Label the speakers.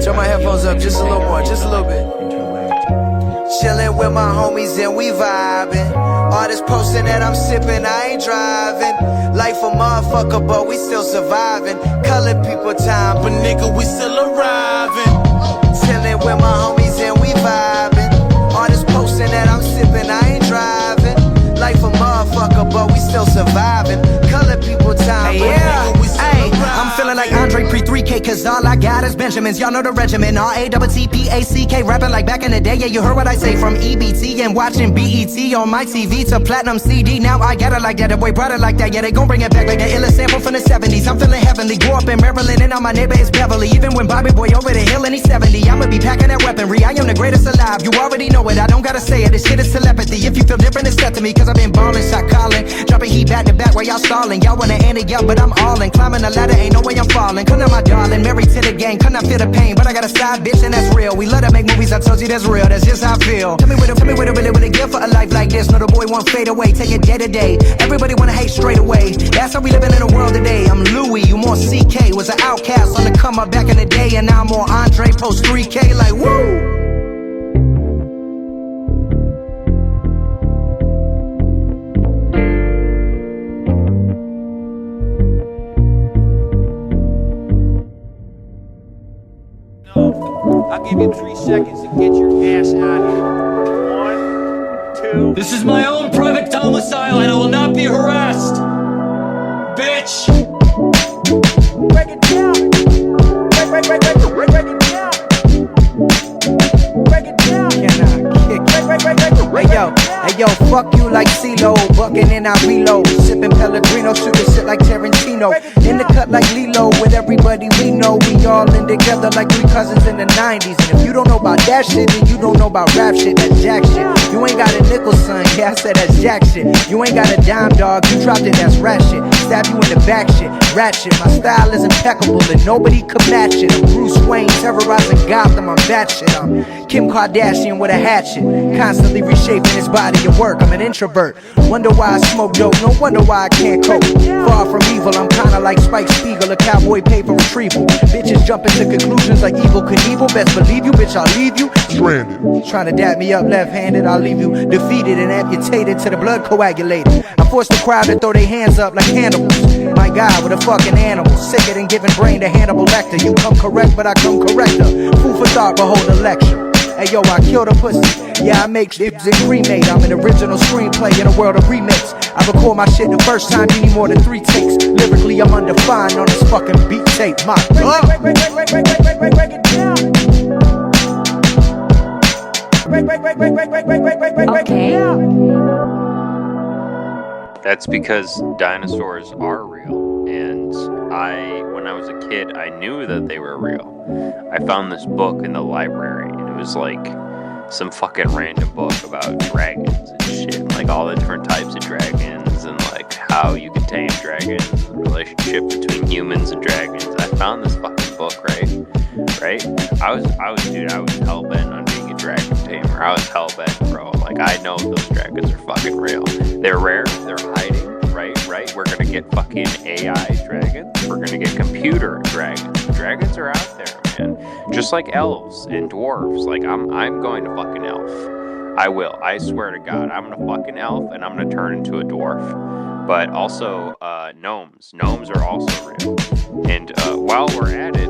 Speaker 1: Turn my headphones up just a little more, just a little bit. Chillin' with my homies and we vibing. All this posting that I'm sipping, I ain't driving. Life a motherfucker, but we still surviving. Color people time, but nigga, we still arriving. Chillin' with my homies and we vibing. All this posting that I'm sipping, I ain't driving. Life a motherfucker, but we still surviving. Color people time, but nigga, we still arriving.
Speaker 2: I'm feeling like Andre pre-3K, cause all I got is Benjamins. Y'all know the regimen, R-A-T-T-P-A-C-K. Rapping like back in the day, yeah, you heard what I say. From EBT and watching BET on my TV to platinum CD. Now I got it like that, the boy brought it like that. Yeah, they gon' bring it back like an illest sample from the 70s. I'm feeling heavenly, grew up in Maryland and all my neighbor is Beverly. Even when Bobby Boy over the hill and he's 70, I'ma be packing that weaponry. I am the greatest alive, you already know it, I don't gotta say it. This shit is telepathy, if you feel different, it's set to me. Cause I've been ballin', shot callin', dropping heat back to back while y'all stallin'. Y'all wanna end it up, but I'm all in. Climbing the ladder, ain't no way I'm falling. Come on, my darling, married to the game, could not feel the pain, but I got a side bitch and that's real. We love to make movies, I told you that's real, that's just how I feel. Tell me what it really give for a life like this. No, the boy won't fade away, take it day to day. Everybody wanna hate straight away, that's how we living in the world today. I'm Louis, you more CK, was an outcast on the come up back in the day, and now I'm more Andre, post 3K, like woo!
Speaker 3: I'll give you 3 seconds to get your ass out of here. 1, 2.
Speaker 4: This is my own private domicile and I will not be harassed. Bitch!
Speaker 3: Break it down. Break it down. Break it down.
Speaker 2: Hey yo, fuck you like CeeLo, bucking and I reload, sipping Pellegrino, shooting shit like Tarantino, in the cut like Lilo, with everybody we know, we all in together like 3 cousins in the 90s, and if you don't know about that shit, then you don't know about rap shit, that's jack shit, you ain't got a nickel son, yeah I said that's jack shit, you ain't got a dime dog, you dropped it, that's rat shit, stab you in the back shit, rat shit, my style is impeccable and nobody could match it, I'm Bruce Wayne, terrorizing Gotham, I'm that shit, I'm Kim Kardashian with a hatchet, constantly reshaping his body and work, I'm an introvert, wonder why I smoke dope, no wonder why I can't cope, far from evil, I'm kinda like Spike Spiegel, a cowboy paper retrieval, bitches jumping to conclusions like Evel Knievel, best believe you, bitch I'll leave you stranded, trying to dap me up left-handed, I'll leave you defeated and amputated to the blood coagulated, I force the crowd to throw their hands up like cannibals, my God, with a fucking animal, sicker than giving brain to Hannibal Lecter, you come correct but I come corrector, food for thought, behold a lecture. Hey yo, I kill the pussy. Yeah, I make shit and cremate. I'm an original screenplay in a world of remakes. I record my shit the first time, you need more than 3 takes. Lyrically, I'm undefined on this fucking beat tape. My God.
Speaker 3: Break it down. Break it down.
Speaker 5: That's because dinosaurs are real, and when I was a kid, I knew that they were real. I found this book in the library, and it was like some fucking random book about dragons and shit, like all the different types of dragons, and like how you can tame dragons, and the relationship between humans and dragons. I found this fucking book, right? I was hell-bent on being a dragon tamer. I was hell-bent, bro. Like, I know those dragons are fucking real. They're rare, they're hiding, right? We're gonna get fucking AI dragons. We're gonna get computer dragons. Dragons are out there, man. Just like elves and dwarves. Like, I'm going to fucking elf. I will. I swear to God. I'm gonna fucking elf, and I'm gonna turn into a dwarf. But also, gnomes. Gnomes are also real. And while we're at it,